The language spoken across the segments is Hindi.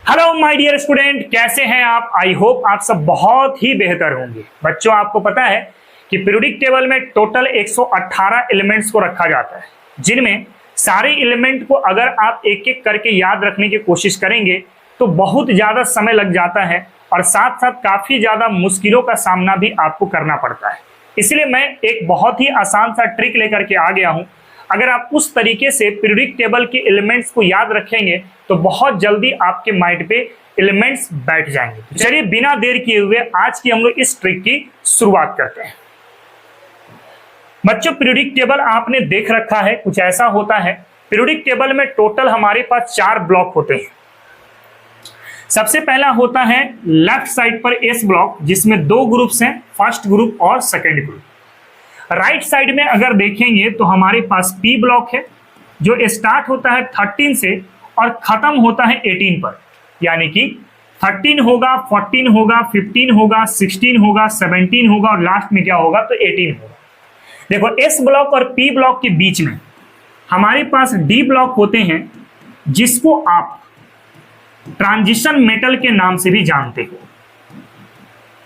हेलो माय डियर स्टूडेंट, कैसे हैं आप? आई होप आप सब बहुत ही बेहतर होंगे। बच्चों, आपको पता है कि पीरियोडिक टेबल में टोटल 118 एलिमेंट्स को रखा जाता है, जिनमें सारे एलिमेंट को अगर आप एक एक करके याद रखने की कोशिश करेंगे तो बहुत ज़्यादा समय लग जाता है और साथ साथ काफ़ी ज़्यादा मुश्किलों का सामना भी आपको करना पड़ता है। इसलिए मैं एक बहुत ही आसान सा ट्रिक लेकर के आ गया हूँ। अगर आप उस तरीके से पीरियोडिक टेबल के एलिमेंट्स को याद रखेंगे तो बहुत जल्दी आपके माइंड पे एलिमेंट्स बैठ जाएंगे। तो चलिए बिना देर किए हुए आज की हम लोग इस ट्रिक की शुरुआत करते हैं। बच्चों, पीरियोडिक टेबल आपने देख रखा है, कुछ ऐसा होता है। पीरियोडिक टेबल में टोटल हमारे पास 4 ब्लॉक होते हैं। सबसे पहला होता है लेफ्ट साइड पर एस ब्लॉक, जिसमें 2 ग्रुप्स हैं, फर्स्ट ग्रुप और सेकेंड ग्रुप। राइट साइड में अगर देखेंगे तो हमारे पास पी ब्लॉक है, जो स्टार्ट होता है 13 से और खत्म होता है 18 पर, यानी कि 13 होगा, 14 होगा, 15 होगा, 16 होगा, 17 होगा और लास्ट में क्या होगा तो 18 होगा। देखो, एस ब्लॉक और पी ब्लॉक के बीच में हमारे पास डी ब्लॉक होते हैं, जिसको आप ट्रांजिशन मेटल के नाम से भी जानते हो।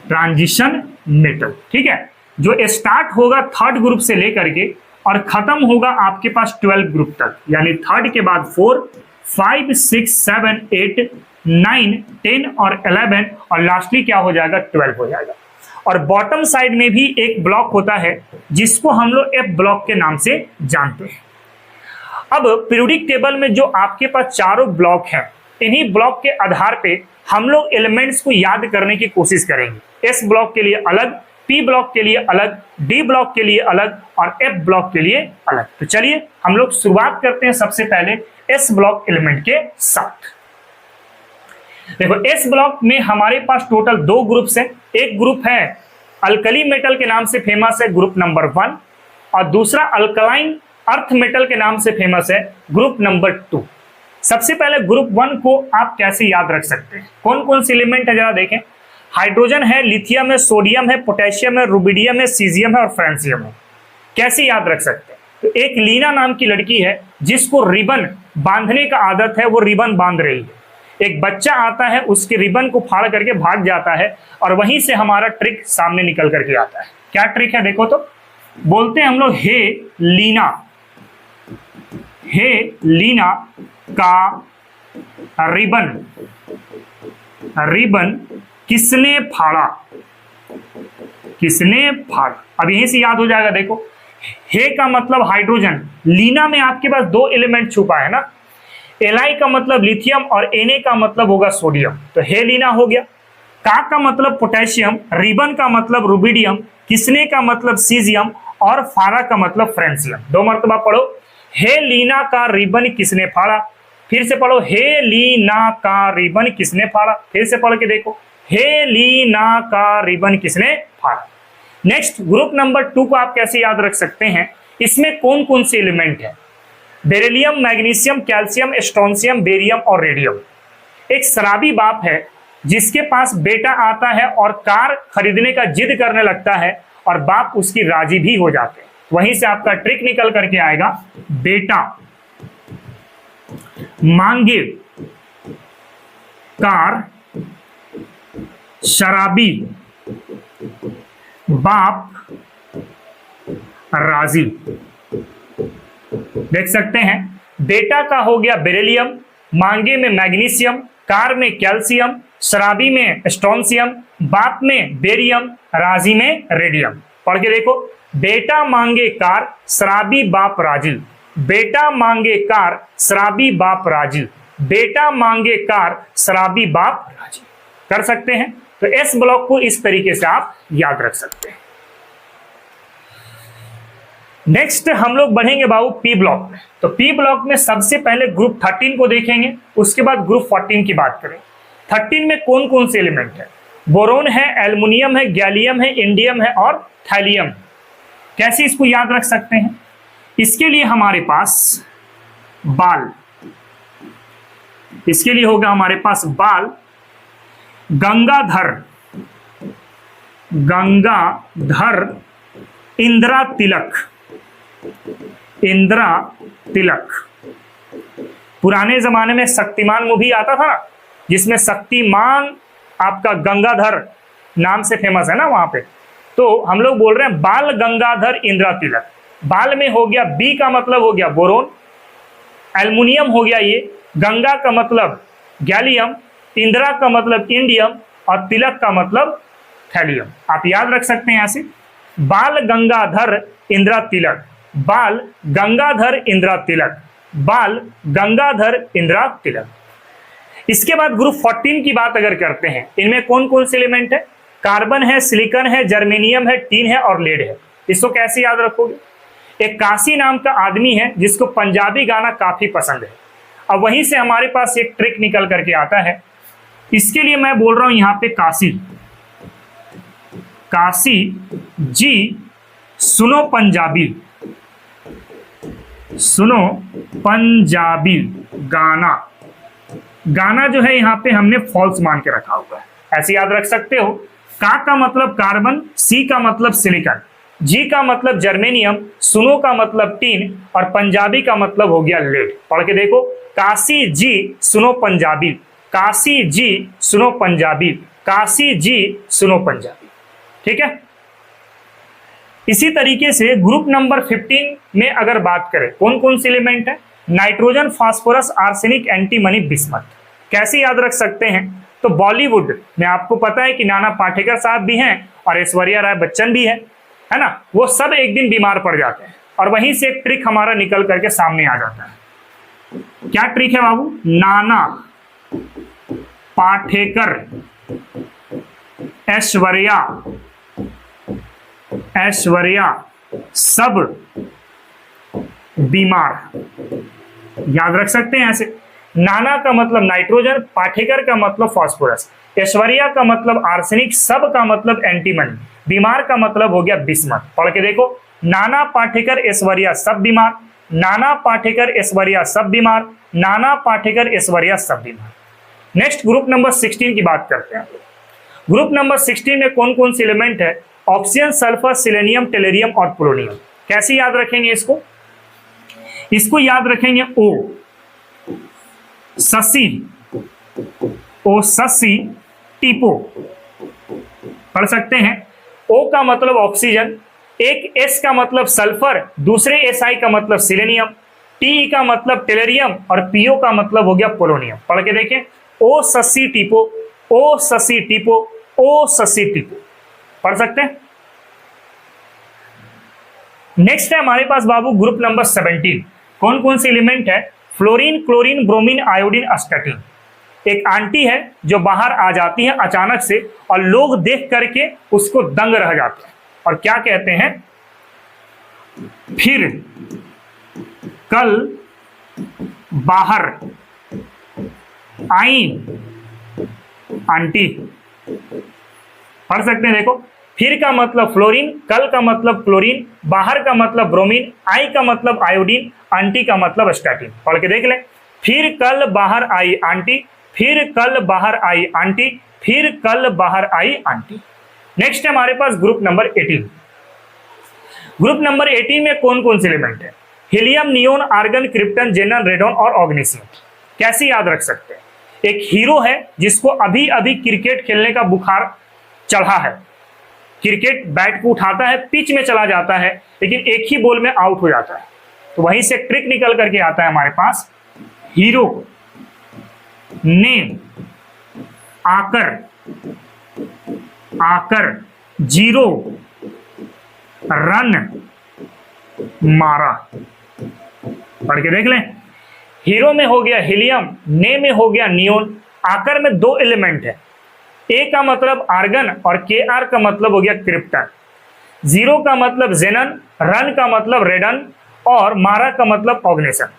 ट्रांजिशन मेटल, ठीक है, जो स्टार्ट होगा 3rd ग्रुप से लेकर के और खत्म होगा आपके पास 12 ग्रुप तक, यानी 3rd के बाद 4, 5, 6, 7, 8, 9, 10 और 11 और लास्टली क्या हो जाएगा 12 हो जाएगा। और बॉटम साइड में भी एक ब्लॉक होता है जिसको हम लोग एफ ब्लॉक के नाम से जानते हैं। अब पीरियोडिक टेबल में जो आपके पास चारों ब्लॉक हैं, इन्हीं ब्लॉक के आधार पे हम लोग एलिमेंट्स को याद करने की कोशिश करेंगे। एस ब्लॉक के लिए अलग, पी ब्लॉक के लिए अलग, डी ब्लॉक के लिए अलग और एफ ब्लॉक के लिए अलग। तो चलिए हम लोग शुरुआत करते हैं सबसे पहले एस ब्लॉक एलिमेंट के साथ। देखो, एस ब्लॉक में हमारे पास टोटल 2 ग्रुप्स हैं। एक ग्रुप है अल्कली मेटल के नाम से फेमस है, ग्रुप नंबर 1, और दूसरा अल्कलाइन अर्थ मेटल के नाम से फेमस है, ग्रुप नंबर 2। सबसे पहले ग्रुप 1 को आप कैसे याद रख सकते हैं? कौन कौन से एलिमेंट है जरा देखें। हाइड्रोजन है, लिथियम है, सोडियम है, पोटेशियम है, रुबिडियम है, सीजियम है और फ्रांसियम है। कैसे याद रख सकते हैं? तो एक लीना नाम की लड़की है जिसको रिबन बांधने का आदत है, वो रिबन बांध रही है। एक बच्चा आता है, उसके रिबन को फाड़ करके भाग जाता है और वहीं से हमारा ट्रिक सामने निकल करके आता है। क्या ट्रिक है देखो तो, बोलते हैं हम लोग हे लीना का रिबन किसने फाड़ा? अब यहीं से याद हो जाएगा। देखो, हे का मतलब हाइड्रोजन, लीना में आपके पास 2 एलिमेंट छुपा है ना, एलाई का मतलब लिथियम और एने का मतलब होगा सोडियम, तो हे लीना हो गया। का मतलब पोटेशियम, रिबन का मतलब रुबिडियम, किसने का मतलब सीजियम और फारा का मतलब फ्रांसियम। 2 मर्तबा पढ़ो, हे लीना का रिबन किसने फाड़ा। फिर से पढ़ो, हे लीना का रिबन किसने फाड़ा। फिर से पढ़ के देखो, हे लीना का रिबन किसने फाड़ा। नेक्स्ट ग्रुप नंबर 2 को आप कैसे याद रख सकते हैं? इसमें कौन कौन से एलिमेंट है? Beryllium, magnesium, calcium, strontium, barium और रेडियम। एक शराबी बाप है जिसके पास बेटा आता है और कार खरीदने का जिद करने लगता है और बाप उसकी राजी भी हो जाते हैं। वहीं से आपका ट्रिक निकल करके आएगा, बेटा मांगे कार, शराबी बाप राजी। देख सकते हैं, बेटा का हो गया बेरिलियम, मांगे में मैग्नीशियम, कार में कैल्शियम, शराबी में स्ट्रोंशियम, बाप में बेरियम, राजी में रेडियम। पढ़ के देखो, बेटा मांगे कार, शराबी बाप राजी। बेटा मांगे कार, शराबी बाप राजी। बेटा मांगे कार, शराबी बाप राजी। कर सकते हैं? तो एस ब्लॉक को इस तरीके से आप याद रख सकते हैं। नेक्स्ट हम लोग बढ़ेंगे बाबू पी ब्लॉक में। तो पी ब्लॉक में सबसे पहले ग्रुप 13 को देखेंगे, उसके बाद ग्रुप 14 की बात करें। 13 में कौन कौन से एलिमेंट है? बोरोन है, एल्युमिनियम है, गैलियम है, इंडियम है और थैलियम। कैसे इसको याद रख सकते हैं? इसके लिए हमारे पास बाल, इसके लिए होगा हमारे पास बाल, गंगाधर इंदिरा तिलक, इंदिरा तिलक। पुराने जमाने में शक्तिमान मूवी आता था ना, जिसमें शक्तिमान आपका गंगाधर नाम से फेमस है ना वहां पे, तो हम लोग बोल रहे हैं बाल गंगाधर इंदिरा तिलक। बाल में हो गया, बी का मतलब हो गया बोरोन, एल्युमिनियम हो गया ये, गंगा का मतलब गैलियम, इंदिरा का मतलब इंडियम और तिलक का मतलब थैलियम। आप याद रख सकते हैं यहां से, बाल गंगाधर इंदिरा तिलक, बाल गंगाधर इंदिरा तिलक, बाल गंगाधर इंदिरा तिलक। इसके बाद ग्रुप 14 की बात अगर करते हैं, इनमें कौन कौन से एलिमेंट है? कार्बन है, सिलिकॉन है, जर्मेनियम है, टीन है और लेड है। इसको कैसे याद रखोगे? एक काशी नाम का आदमी है जिसको पंजाबी गाना काफी पसंद है। अब वहीं से हमारे पास एक ट्रिक निकल करके आता है, इसके लिए मैं बोल रहा हूं यहां पे काशी, काशी जी सुनो पंजाबी, सुनो पंजाबी गाना। गाना जो है यहां पे हमने फॉल्स मान के रखा हुआ है, ऐसे याद रख सकते हो। का मतलब कार्बन, सी का मतलब सिलिकॉन, जी का मतलब जर्मेनियम, सुनो का मतलब टीन और पंजाबी का मतलब हो गया लेड। पढ़ के देखो, काशी जी सुनो पंजाबी, काशी जी सुनो पंजाबी, काशी जी सुनो पंजाबी। ठीक है। इसी तरीके से ग्रुप नंबर 15 में अगर बात करें, कौन कौन से एलिमेंट है? Nitrogen, phosphorus, arsenic, antimony, bismuth. कैसे याद रख सकते हैं? तो बॉलीवुड में आपको पता है कि नाना पाटेकर साहब भी हैं और ऐश्वर्या राय बच्चन भी है ना। वो सब एक दिन बीमार पड़ जाते हैं और वहीं से एक ट्रिक हमारा निकल करके सामने आ जाता है। क्या ट्रिक है बाबू? नाना पाटेकर, ऐश्वर्या सब बीमार। याद रख सकते हैं ऐसे। नाना का मतलब नाइट्रोजन, पाटेकर का मतलब फास्फोरस, ऐश्वर्या का मतलब आर्सेनिक, सब का मतलब एंटीमनी, बीमार का मतलब हो गया बिस्मथ। पढ़ के देखो, नाना पाटेकर ऐश्वर्या सब बीमार, नाना पाटेकर ऐश्वर्या सब बीमार, नाना पाटेकर ऐश्वर्या सब बीमार। नेक्स्ट ग्रुप नंबर 16 की बात करते हैं। ग्रुप नंबर 16 में कौन कौन से एलिमेंट है? ऑक्सीजन, सल्फर, सिलेनियम, टेलेरियम और पोलोनियम। कैसे याद रखेंगे इसको? इसको याद रखेंगे ओ ससी, ओ ससी टीपो। पढ़ सकते हैं। ओ का मतलब ऑक्सीजन, एक एस का मतलब सल्फर, दूसरे एस आई का मतलब सिलेनियम, टी का मतलब टेलेरियम और पीओ का मतलब हो गया पोलोनियम। पढ़ के देखें, ओ ससी टीपो, ओ ससी टीपो, ओ ससी टीपो। पढ़ सकते हैं। नेक्स्ट है हमारे पास बाबू ग्रुप नंबर 17। कौन कौन से एलिमेंट है? Fluorine, chlorine, bromine, iodine, astatine. एक आंटी है जो बाहर आ जाती है अचानक से और लोग देख करके उसको दंग रह जाते हैं और क्या कहते हैं? फिर कल बाहर आई आंटी। पढ़ सकते हैं, देखो, फिर का मतलब फ्लोरीन, कल का मतलब क्लोरीन, बाहर का मतलब ब्रोमीन, आई का मतलब आयोडीन, आंटी का मतलब अस्टाटीन। पढ़ के देख ले। फिर कल बाहर आई आंटी, फिर कल बाहर आई आंटी, फिर कल बाहर आई आंटी। नेक्स्ट है हमारे पास ग्रुप नंबर 18। ग्रुप नंबर 18 में कौन कौन से एलिमेंट है? Helium, neon, argon, krypton, जेनन, radon और ऑग्निशियम। कैसे याद रख सकते हैं? एक हीरो है जिसको अभी अभी क्रिकेट खेलने का बुखार चढ़ा है, क्रिकेट बैट को उठाता है, पिच में चला जाता है, लेकिन एक ही बॉल में आउट हो जाता है। तो वहीं से ट्रिक निकल करके आता है हमारे पास, हीरो ने आकर 0 रन मारा। पढ़ के देख लें। हीरो में हो गया हीलियम, ने में हो गया नियोन, आकर में 2 एलिमेंट है, ए का मतलब आर्गन और के आर का मतलब हो गया क्रिप्टन, 0 का मतलब जेनन, रन का मतलब रेडन और मारा का मतलब ऑग्निशन।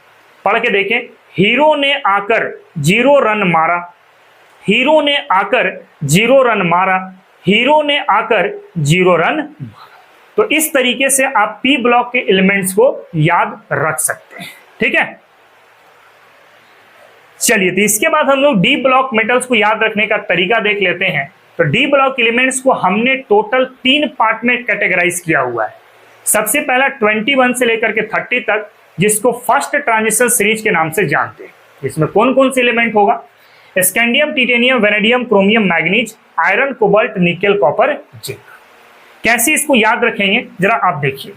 पढ़ के देखें, हीरो ने आकर 0 रन मारा, हीरो ने आकर 0 रन मारा, हीरो ने आकर 0 रन मारा। तो इस तरीके से आप पी ब्लॉक के एलिमेंट्स को याद रख सकते हैं। ठीक है, चलिए, तो इसके बाद हम लोग डी ब्लॉक मेटल्स को याद रखने का तरीका देख लेते हैं। तो डी ब्लॉक एलिमेंट्स को हमने टोटल 3 पार्ट में कैटेगराइज किया हुआ है। सबसे पहला 21 से लेकर के 30 तक, जिसको फर्स्ट ट्रांजिशन सीरीज के नाम से जानते हैं। इसमें कौन कौन से एलिमेंट होगा? Scandium, titanium, vanadium, chromium, manganese, iron, cobalt, nickel, copper, zinc. कैसे इसको याद रखेंगे जरा आप देखिए।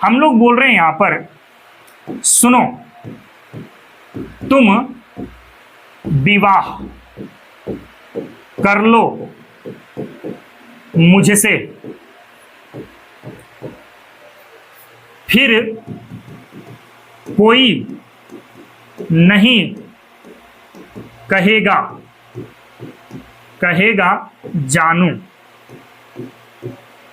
हम लोग बोल रहे हैं यहां पर, सुनो तुम विवाह कर लो मुझसे, फिर कोई नहीं कहेगा जानू।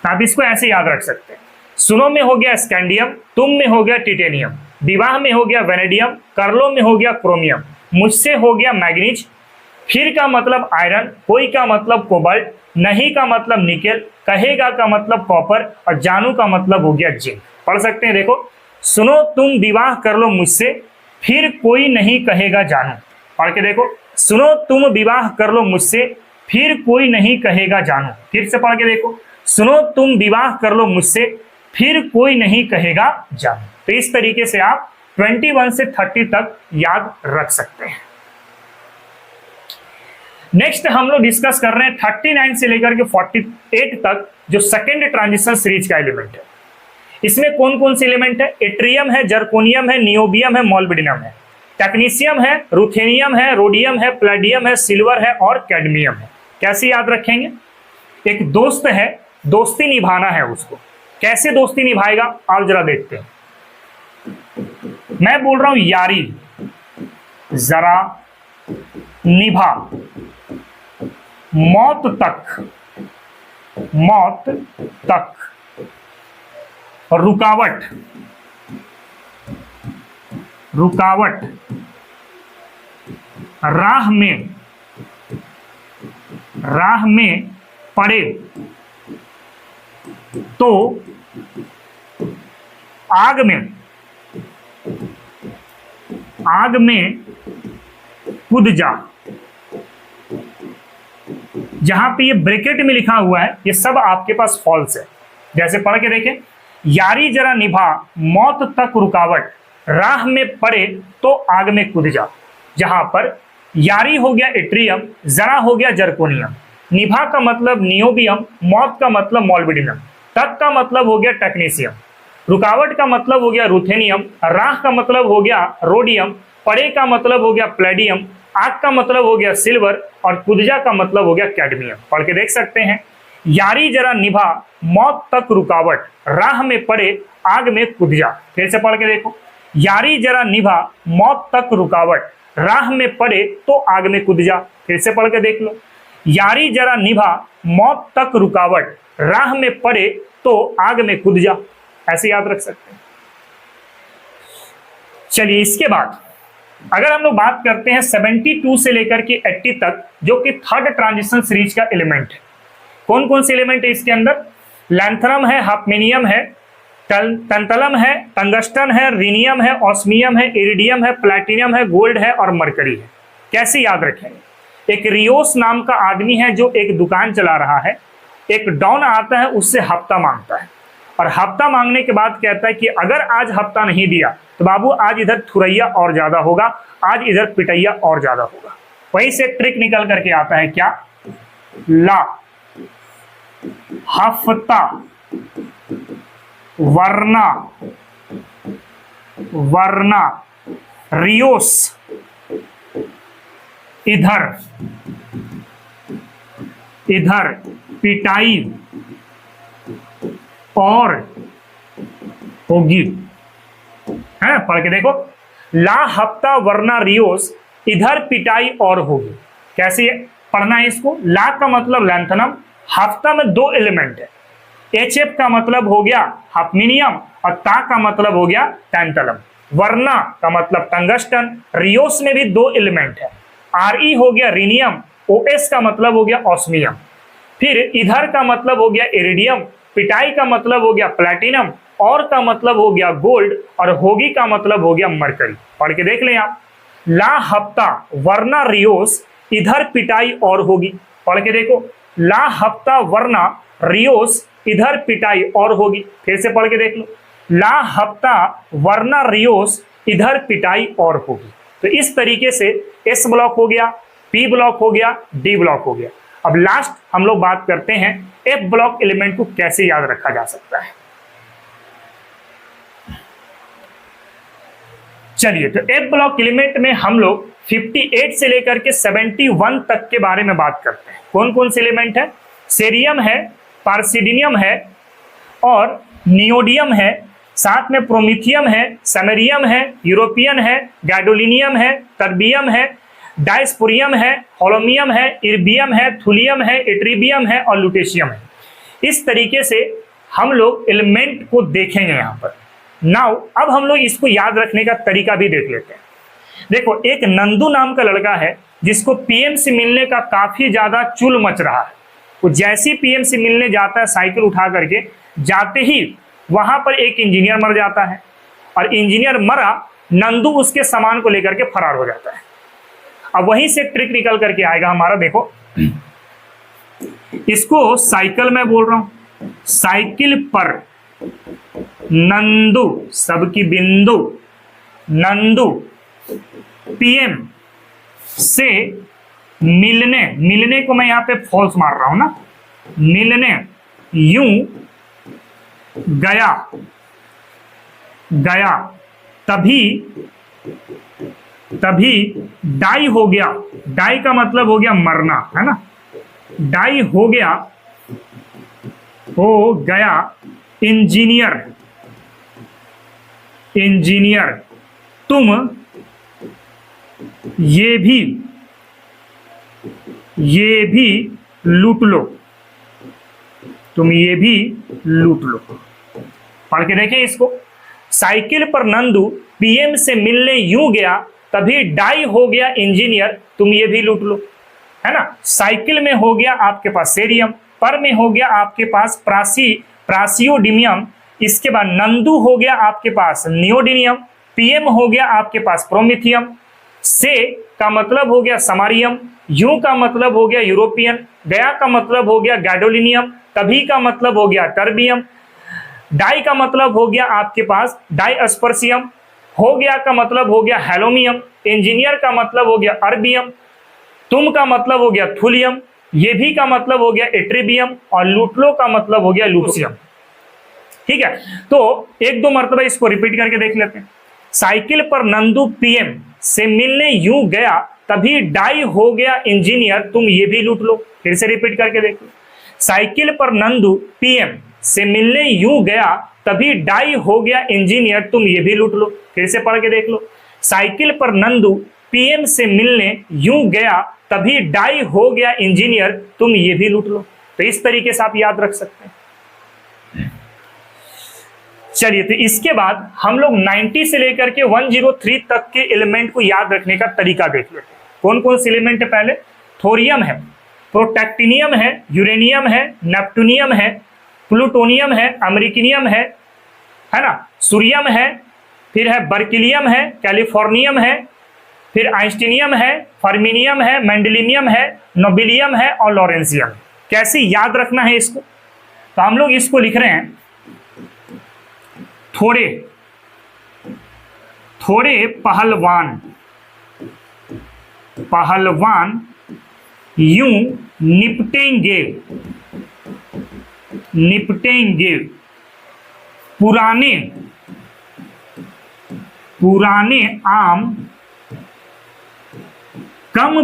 आप इसको ऐसे याद रख सकते हैं। सुनो में हो गया स्कैंडियम, तुम में हो गया टिटेनियम, विवाह में हो गया वेनेडियम, कर लो में हो गया क्रोमियम, मुझसे हो गया मैग्नीज, फिर का मतलब आयरन, कोई का मतलब कोबाल्ट, नहीं का मतलब निकेल, कहेगा का मतलब कॉपर, और जानू का मतलब हो गया जिंक। पढ़ सकते हैं, देखो, सुनो तुम विवाह कर लो मुझसे, फिर कोई नहीं कहेगा जानू। पढ़ के देखो, सुनो तुम विवाह कर लो मुझसे, फिर कोई नहीं कहेगा जानू। फिर से पढ़ के देखो, सुनो तुम विवाह कर लो मुझसे, फिर कोई नहीं कहेगा जानू। तो इस तरीके से आप 21 से 30 तक याद रख सकते हैं। नेक्स्ट हम लोग डिस्कस कर रहे हैं 39 से लेकर के 48 तक, जो सेकेंड ट्रांजिशन सीरीज का एलिमेंट है। इसमें कौन कौन से एलिमेंट है? इट्रियम है, जर्कोनियम है, नियोबियम है, मोल्बिडिनम है, टेक्नीशियम है, रुथेनियम है, रोडियम है, प्लेडियम है, सिल्वर है और कैडमियम है। कैसे याद रखेंगे? एक दोस्त है, दोस्ती निभाना है उसको। कैसे दोस्ती निभाएगा आप जरा देखते हैं। मैं बोल रहा हूं यारी जरा निभा, मौत तक और रुकावट राह में पड़े तो आग में कूद जा। जहां पे ये ब्रैकेट में लिखा हुआ है ये सब आपके पास फॉल्स है। जैसे पढ़ के देखें, यारी जरा निभा, मौत तक रुकावट, राह में पड़े तो आग में कूद जा। जहां पर यारी हो गया इट्रियम, जरा हो गया जर्कोनियम, निभा का मतलब नियोबियम, मौत का मतलब मोल्बिडिनम, तक का मतलब हो गया टेक्नीशियम, रुकावट का मतलब हो गया रुथेनियम, राह का मतलब हो गया रोडियम, पड़े का मतलब हो गया प्लेडियम, आग का मतलब हो गया सिल्वर और कुदजा का मतलब हो गया कैडमियम। पढ़ के देख सकते हैं, यारी जरा निभा, मौत तक रुकावट, राह में पड़े आग में कुदजा। फिर से पढ़ के देखो, यारी जरा निभा, मौत तक रुकावट, राह में पड़े तो आग में कुदजा। फिर से पढ़ के देख लो, यारी जरा निभा, मौत तक रुकावट, राह में पड़े तो आग में कूद जा। ऐसे याद रख सकते हैं। चलिए इसके बाद अगर हम लोग बात करते हैं 72 से लेकर के 80 तक, जो कि थर्ड ट्रांजिशन सीरीज का एलिमेंट है। कौन कौन से एलिमेंट है इसके अंदर? लैंथनम है, हाफमेनियम है, टंटलम है, टंगस्टन है, रीनियम है, ऑस्मियम है, इरिडियम है, प्लैटिनम है, गोल्ड है और मरकरी है। कैसे याद रखेंगे? एक रियोस नाम का आदमी है जो एक दुकान चला रहा है। एक डॉन आता है, उससे हफ्ता मांगता है और हफ्ता मांगने के बाद कहता है कि अगर आज हफ्ता नहीं दिया तो बाबू आज इधर थुरैया और ज्यादा होगा, आज इधर पिटैया और ज्यादा होगा। वहीं से ट्रिक निकल करके आता है, क्या? ला हफ्ता वरना रियोस इधर पिटाई और होगी। है, पढ़ के देखो, ला हफ्ता वरना रियोस इधर पिटाई और होगी। कैसे पढ़ना है इसको? ला का मतलब लैंथनम, हफ्ता में दो एलिमेंट है, HF का मतलब हो गया हाफमेनियम और ता का मतलब हो गया टैंटलम, वरना का मतलब टंगस्टन, रियोस में भी दो एलिमेंट है, RE हो गया रीनियम, OS का मतलब हो गया ऑस्मियम, फिर इधर का मतलब हो गया इरिडियम, पिटाई का मतलब हो गया प्लैटिनम और का मतलब हो गया गोल्ड और होगी का मतलब हो गया मरकरी। पढ़ के देख लें आप, ला हफ्ता वरना रियोस इधर पिटाई और होगी। पढ़ के देखो, ला हफ्ता वरना रियोस इधर पिटाई और होगी। फिर से पढ़ के देख लो, ला हफ्ता वरना रियोस इधर पिटाई और होगी। तो इस तरीके से एस ब्लॉक हो गया, पी ब्लॉक हो गया, डी ब्लॉक हो गया। अब लास्ट हम लोग बात करते हैं एफ ब्लॉक एलिमेंट को कैसे याद रखा जा सकता है। चलिए, तो एफ ब्लॉक एलिमेंट में हम लोग 58 से लेकर के 71 तक के बारे में बात करते हैं। कौन कौन से एलिमेंट है? सेरियम है, पार्सिडिनियम है और नियोडियम है, साथ में प्रोमिथियम है, समेरियम है, यूरोपियन है, गैडोलिनियम है, टर्बियम है, डायस्पोरियम है, होलोमियम है, इर्बियम है, थुलियम है, इट्रीबियम है और लुटेशियम है। इस तरीके से हम लोग एलिमेंट को देखेंगे यहाँ पर। नाउ अब हम लोग इसको याद रखने का तरीका भी देख लेते हैं। देखो, एक नंदू नाम का लड़का है जिसको पीएम से मिलने का काफी ज्यादा चुल मच रहा है। वो जैसे ही पीएम से मिलने जाता है साइकिल उठा करके, जाते ही वहां पर एक इंजीनियर मर जाता है और इंजीनियर मरा, नंदू उसके सामान को लेकर के फरार हो जाता है। अब वहीं से ट्रिक निकल करके आएगा हमारा। देखो, इसको साइकिल में बोल रहा हूं, साइकिल पर नंदू, सबकी बिंदु, नंदू पीएम से मिलने को मैं यहां पे फॉल्स मार रहा हूं ना, मिलने यूं गया तभी डाई हो गया। डाई का मतलब हो गया मरना, है ना। डाई हो गया इंजीनियर तुम ये भी लूट लो, तुम ये भी लूट लो। पढ़ के देखें इसको। साइकिल पर नंदू पीएम से मिलने यूं गया, तभी डाई हो गया इंजीनियर, तुम ये भी लूट लो, है ना। साइकिल में हो गया आपके पास सेरियम, पर में हो गया आपके पास प्रासियोडिमियम, इसके बाद नंदू हो गया आपके पास नियोडिनियम, पीएम हो गया आपके पास प्रोमिथियम, से का मतलब हो गया समारियम, यू का मतलब हो गया यूरोपियन, गया का मतलब हो गया गैडोलिनियम, तभी का मतलब हो गया टर्बियम, डाई का मतलब हो गया आपके पास डाइस्पर्सियम, हो गया का मतलब हो गया हेलोमियम, इंजीनियर का मतलब हो गया अर्बियम, तुम का मतलब हो गया थुलियम, ये भी का मतलब हो गया एट्रीबियम और लूटलो का मतलब हो गया लूसियम। ठीक है, तो एक दो मरतबा इसको रिपीट करके देख लेते हैं। साइकिल पर नंदू पीएम से मिलने यूं गया, तभी डाई हो गया इंजीनियर, तुम ये भी लूट लो। फिर से रिपीट करके देख लो। साइकिल पर नंदू पीएम से मिलने यूं गया, तभी डाई हो गया इंजीनियर, तुम ये भी लूट लो। फिर से पढ़ के देख लो। साइकिल पर नंदू पीएम से मिलने यूं गया, तभी डाई हो गया इंजीनियर, तुम ये भी लूट लो। तो इस तरीके से आप याद रख सकते हैं। चलिए, तो इसके बाद हम लोग 90 से लेकर के 103 तक के एलिमेंट को याद रखने का तरीका देख लेते हैं। कौन कौन से एलिमेंट है? पहले थोरियम है, प्रोटैक्टिनियम है, यूरेनियम है, नेपटूनियम है, प्लूटोनियम है, अमेरिकनियम है ना, सूर्यम है, फिर है बर्किलियम है, कैलिफोर्नियम है, फिर आइंस्टीनियम है, फर्मिनियम है, मेंडेलियम है, नोबिलियम है और लॉरेंसियम। कैसे याद रखना है इसको? तो हम लोग इसको लिख रहे हैं, थोड़े पहलवान यूं निपटेंगे पुराने आम कम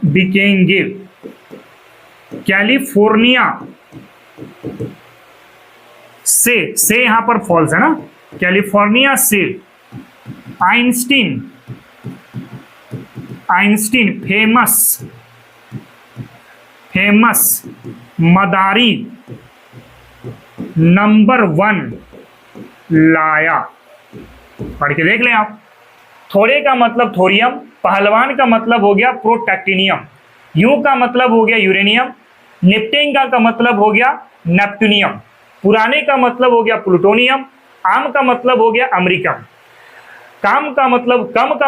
बिकेंगे कैलिफोर्निया से यहां पर फॉल्स है ना, कैलिफोर्निया से आइंस्टीन फेमस मदारी नंबर 1 लाया। पढ़ के देख लें आप। थोड़े का मतलब थोरियम, पहलवान का मतलब हो गया प्रोटैक्टिनियम, यू का मतलब हो गया यूरेनियम, निपटेंगा का मतलब हो गया नेपटूनियम, पुराने का मतलब हो गया प्लूटोनियम, आम का मतलब हो गया अमेरिकम, कम का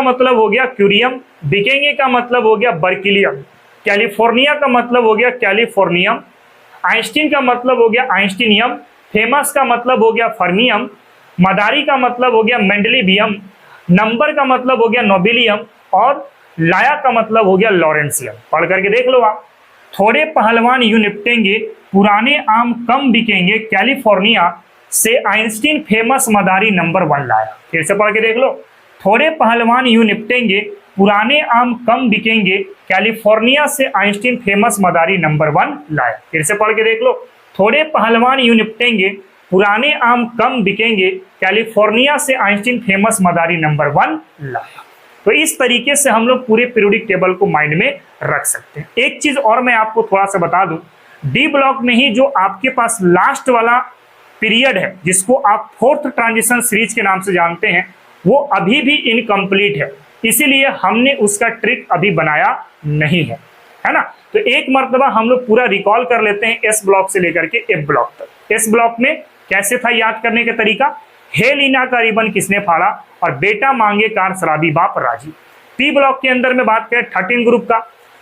मतलब हो गया क्यूरियम, बिकेंगे का मतलब हो गया बर्किलियम, कैलिफोर्निया का मतलब हो गया कैलिफोर्नियम, आइंस्टीन का मतलब हो गया आइंस्टीनियम, फेमस का मतलब हो गया फर्मियम, मदारी का मतलब हो गया मेंडलीवियम, नंबर का मतलब हो गया नोबिलियम और लाया का मतलब हो गया लॉरेंसियम। पढ़ करके देख लो आप। थोड़े पहलवान यूं निपटेंगे, पुराने आम कम बिकेंगे, कैलिफोर्निया से आइंस्टीन फेमस मदारी नंबर 1 लाया। फिर से पढ़ के देख लो। थोड़े पहलवान यूं निपटेंगे, पुराने आम कम बिकेंगे, कैलिफोर्निया से आइंस्टीन फेमस मदारी नंबर 1 लाया। फिर से पढ़ के देख लो। थोड़े पहलवान यूं निपटेंगे, पुराने आम कम बिकेंगे, कैलिफोर्निया से आइंस्टीन फेमस मदारी नंबर 1 लाया। तो इस तरीके से हम लोग पूरे पीरियोडिक टेबल को माइंड में रख सकते हैं। एक चीज और मैं आपको थोड़ा सा बता दूं, डी ब्लॉक में ही जो आपके पास लास्ट वाला पीरियड है, जिसको आप फोर्थ ट्रांजिशन सीरीज के नाम से जानते हैं, वो अभी भी इनकम्प्लीट है, इसीलिए हमने उसका ट्रिक अभी बनाया नहीं है ना। तो एक मर्तबा हम लोग पूरा रिकॉल कर लेते हैं एस ब्लॉक से लेकर के एफ ब्लॉक तक। एस ब्लॉक में कैसे था याद करने का तरीका, हे लीना का रिबन किसने फाड़ा और बेटा मांगे कार शराबी बाप राजी। पी ब्लॉक के अंदर में बात करें 13 ग्रुप का,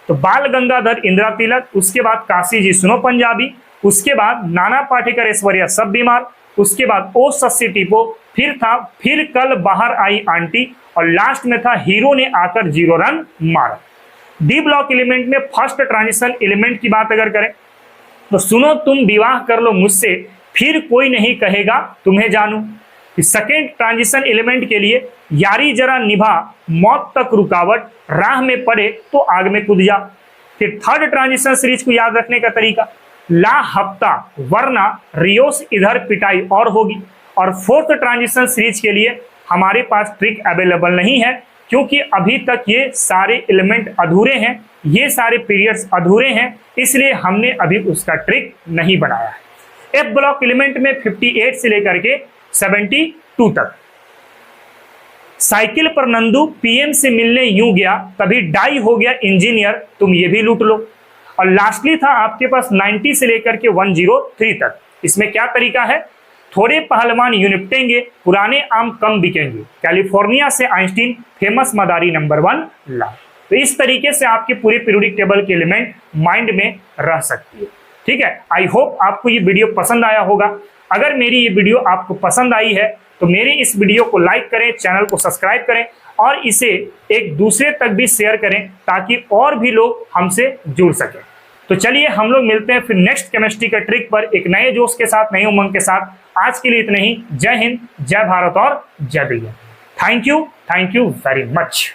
तो बाल गंगाधर इंदिरा तिलक, उसके बाद काशी जी सुनो पंजाबी, उसके बाद नाना पाटेकर ऐश्वर्या सब बीमार, उसके बाद ओ सस्सी टिपो, फिर कल बाहर आई आंटी और लास्ट में था हीरो ने आकर 0 रन मारा। डी ब्लॉक एलिमेंट में फर्स्ट ट्रांजिशन एलिमेंट की बात अगर करें तो सुनो तुम विवाह कर लो मुझसे, फिर कोई नहीं कहेगा तुम्हें जानू। सेकेंड ट्रांजिशन एलिमेंट के लिए यारी जरा निभा मौत तक रुकावट, राह में पड़े तो आग में कूद जा। फिर थर्ड ट्रांजिशन सीरीज को याद रखने का तरीका, ला हफ्ता वरना रियोस इधर पिटाई और होगी। और फोर्थ ट्रांजिशन सीरीज के लिए हमारे पास ट्रिक अवेलेबल नहीं है, क्योंकि अभी तक ये सारे एलिमेंट अधूरे हैं, ये सारे पीरियड्स अधूरे हैं, इसलिए हमने अभी उसका ट्रिक नहीं बनाया है। एफ ब्लॉक एलिमेंट में 58 से लेकर के 72 तक। साइकिल पर नंदू पीएम से मिलने यूं गया, तभी डाई हो गया इंजीनियर, तुम ये भी लूट लो। और लास्टली था आपके पास 90 से लेकर के 103 तक। इसमें क्या तरीका है, थोड़े पहलवान यूं निपटेंगे, पुराने आम कम बिकेंगे, कैलिफोर्निया से आइंस्टीन फेमस मदारी नंबर 1 ला। तो इस तरीके से आपके पूरे पीरियोडिक टेबल के एलिमेंट माइंड में रह सकती है। ठीक है, आई होप आपको ये वीडियो पसंद आया होगा। अगर मेरी ये वीडियो आपको पसंद आई है तो मेरे इस वीडियो को लाइक करें, चैनल को सब्सक्राइब करें और इसे एक दूसरे तक भी शेयर करें, ताकि और भी लोग हमसे जुड़ सकें। तो चलिए हम लोग मिलते हैं फिर नेक्स्ट केमिस्ट्री का ट्रिक पर एक नए जोश के साथ, नई उमंग के साथ। आज के लिए इतना ही। जय हिंद, जय भारत और जय भैया। Thank you very much.